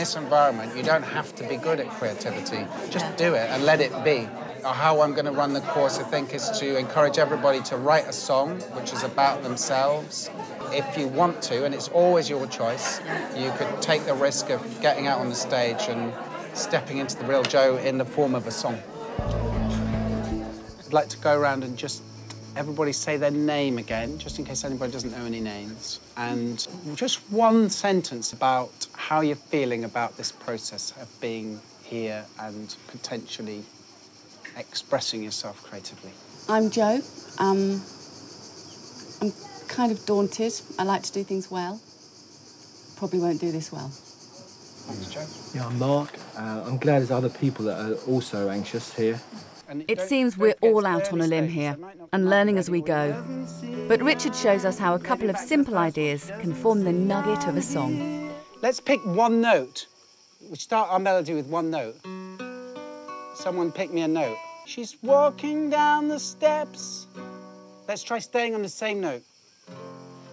this environment, you don't have to be good at creativity. Just do it and let it be. How I'm going to run the course, I think, is to encourage everybody to write a song which is about themselves. If you want to, and it's always your choice, you could take the risk of getting out on the stage and stepping into the real Joe in the form of a song. I'd like to go around and just everybody say their name again, just in case anybody doesn't know any names. And just one sentence about how you're feeling about this process of being here and potentially expressing yourself creatively. I'm Jo. I'm kind of daunted. I like to do things well. Probably won't do this well. Thanks, Jo. Yeah, I'm Mark. I'm glad there's other people that are also anxious here. It seems we're all out on a limb here and learning as we go. But Richard shows us how a couple of simple ideas can form the nugget of a song. Let's pick one note. We start our melody with one note. Someone pick me a note. She's walking down the steps. Let's try staying on the same note.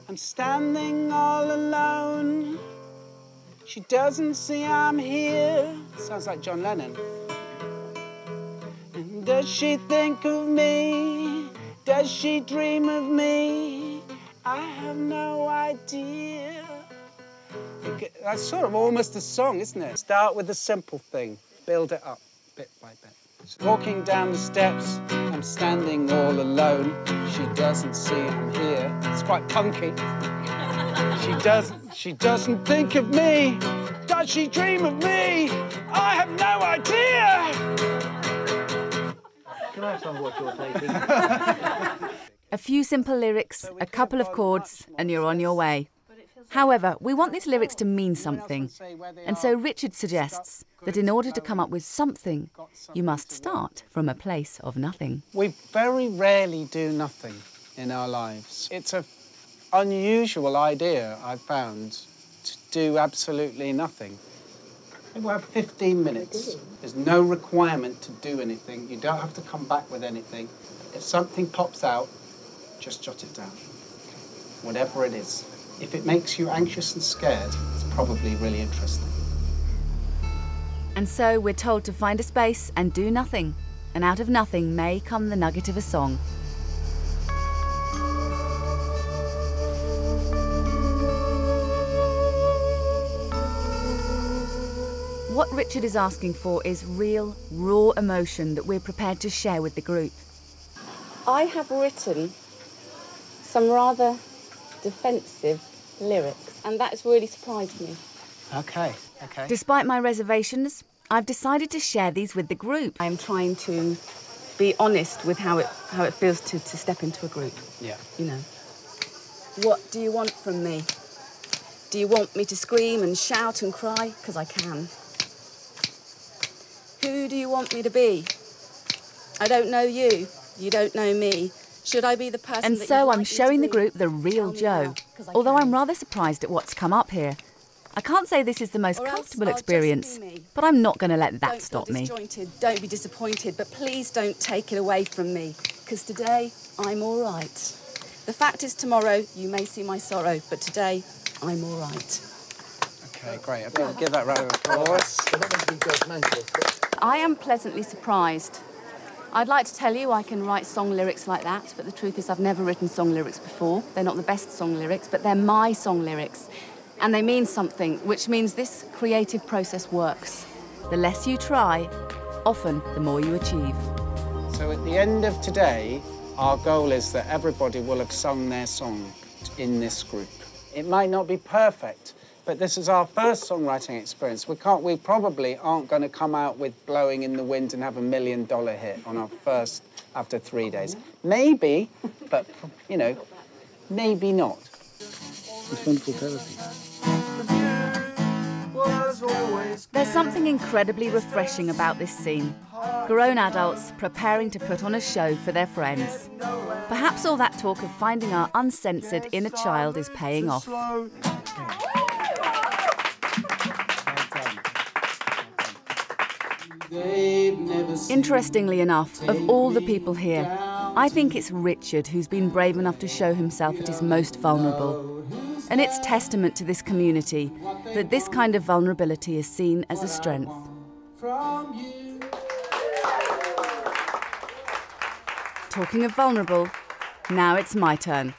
I'm standing all alone. She doesn't see I'm here. Sounds like John Lennon. And does she think of me? Does she dream of me? I have no idea. That's sort of almost a song, isn't it? Start with the simple thing. Build it up. Bit by bit. Walking down the steps, I'm standing all alone. She doesn't see I'm here. It's quite punky. She doesn't think of me. Does she dream of me? I have no idea. Can I have some of what you're taking? A few simple lyrics, a couple of chords, and you're on your way. However, we want these lyrics to mean something, and so Richard suggests that in order to come up with something, you must start from a place of nothing. We very rarely do nothing in our lives. It's an unusual idea, I've found, to do absolutely nothing. We'll have 15 minutes. There's no requirement to do anything. You don't have to come back with anything. If something pops out, just jot it down, whatever it is. If it makes you anxious and scared, it's probably really interesting. And so we're told to find a space and do nothing. And out of nothing may come the nugget of a song. What Richard is asking for is real, raw emotion that we're prepared to share with the group. I have written some rather defensive lyrics, and that's really surprised me. Okay. Despite my reservations, I've decided to share these with the group. I am trying to be honest with how it feels to step into a group. Yeah. You know. What do you want from me? Do you want me to scream and shout and cry? Because I can. Who do you want me to be? I don't know you. You don't know me. Should I be the person and that so I'm showing the group the real Joe, although I'm rather surprised at what's come up here. I can't say this is the most comfortable experience, but I'm not going to let that stop me. Don't be disappointed, but please don't take it away from me, because today I'm all right. The fact is tomorrow you may see my sorrow, but today I'm all right. Okay, great. I think I'll give that round of applause. I am pleasantly surprised. I'd like to tell you I can write song lyrics like that, but the truth is I've never written song lyrics before. They're not the best song lyrics, but they're my song lyrics. And they mean something, which means this creative process works. The less you try, often the more you achieve. So at the end of today, our goal is that everybody will have sung their song in this group. It might not be perfect, but this is our first songwriting experience. We probably aren't going to come out with Blowing in the Wind and have $1 million hit on our first after 3 days. Maybe, but, you know, maybe not. It's wonderful therapy. There's something incredibly refreshing about this scene. Grown adults preparing to put on a show for their friends. Perhaps all that talk of finding our uncensored inner child is paying off. Interestingly enough, of all the people here, I think it's Richard who's been brave enough to show himself at his most vulnerable. And it's testament to this community that this kind of vulnerability is seen as a strength. Talking of vulnerable, now it's my turn.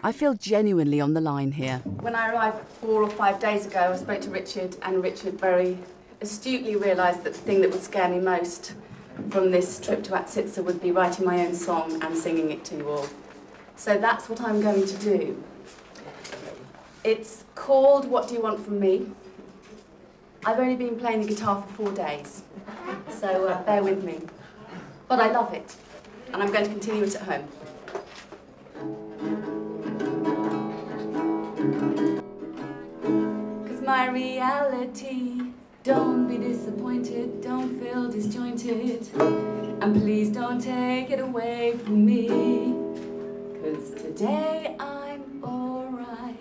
I feel genuinely on the line here. When I arrived 4 or 5 days ago, I spoke to Richard, and Richard very astutely realised that the thing that would scare me most from this trip to Atsitsa would be writing my own song and singing it to you all. So that's what I'm going to do. It's called What Do You Want From Me? I've only been playing the guitar for 4 days, so bear with me. But I love it, and I'm going to continue it at home. 'Cause my reality, don't be disappointed, don't feel disjointed, and please don't take it away from me, 'cause today I'm alright.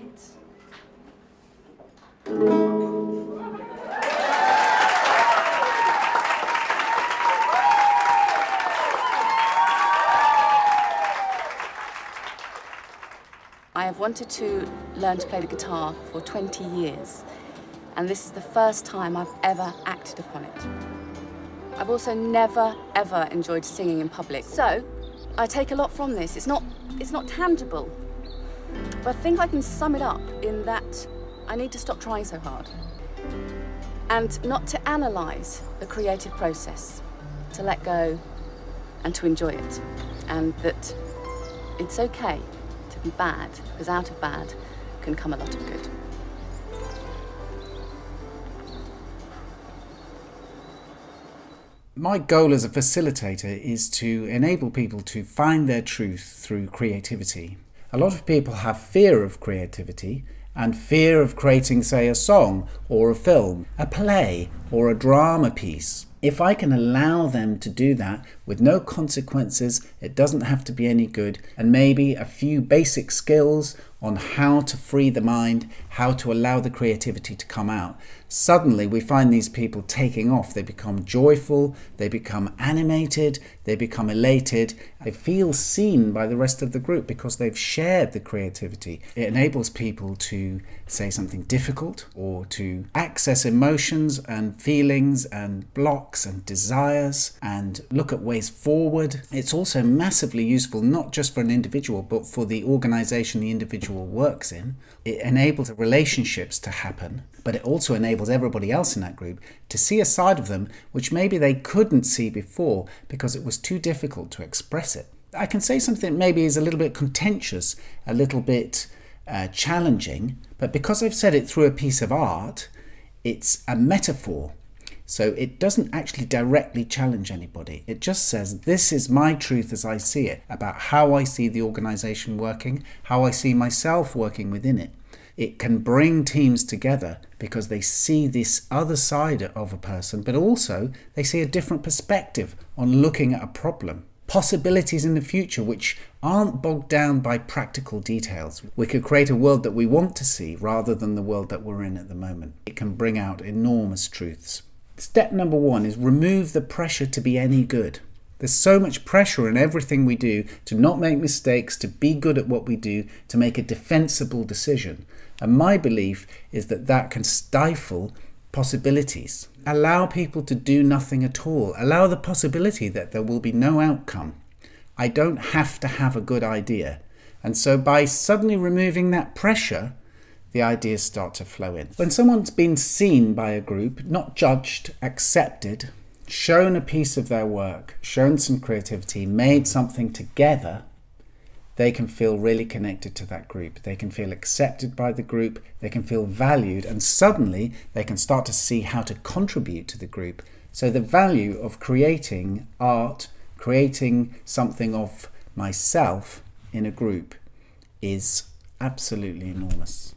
I have wanted to learn to play the guitar for 20 years, and this is the first time I've ever acted upon it. I've also never, ever enjoyed singing in public, so I take a lot from this. It's not tangible, but I think I can sum it up in that I need to stop trying so hard and not to analyse the creative process, to let go and to enjoy it, and that it's okay to be bad, because out of bad can come a lot of good. My goal as a facilitator is to enable people to find their truth through creativity. A lot of people have fear of creativity and fear of creating, say, a song or a film, a play or a drama piece. If I can allow them to do that with no consequences, it doesn't have to be any good, and maybe a few basic skills on how to free the mind, how to allow the creativity to come out, suddenly we find these people taking off. They become joyful, they become animated, they become elated. They feel seen by the rest of the group because they've shared the creativity. It enables people to say something difficult or to access emotions and feelings and blocks and desires and look at ways forward. It's also massively useful not just for an individual but for the organisation the individual works in. It enables relationships to happen, but it also enables everybody else in that group to see a side of them which maybe they couldn't see before because it was too difficult to express it. I can say something that maybe is a little bit contentious, a little bit challenging, but because I've said it through a piece of art, it's a metaphor. So it doesn't actually directly challenge anybody. It just says, this is my truth as I see it, about how I see the organisation working, how I see myself working within it. It can bring teams together because they see this other side of a person, but also they see a different perspective on looking at a problem. Possibilities in the future which aren't bogged down by practical details. We could create a world that we want to see rather than the world that we're in at the moment. It can bring out enormous truths. Step number 1 is remove the pressure to be any good. There's so much pressure in everything we do to not make mistakes, to be good at what we do, to make a defensible decision. And my belief is that that can stifle possibilities. Allow people to do nothing at all. Allow the possibility that there will be no outcome. I don't have to have a good idea. And so by suddenly removing that pressure, the ideas start to flow in. When someone's been seen by a group, not judged, accepted, shown a piece of their work, shown some creativity, made something together, they can feel really connected to that group. They can feel accepted by the group, they can feel valued, and suddenly they can start to see how to contribute to the group. So the value of creating art, creating something of myself in a group is absolutely enormous.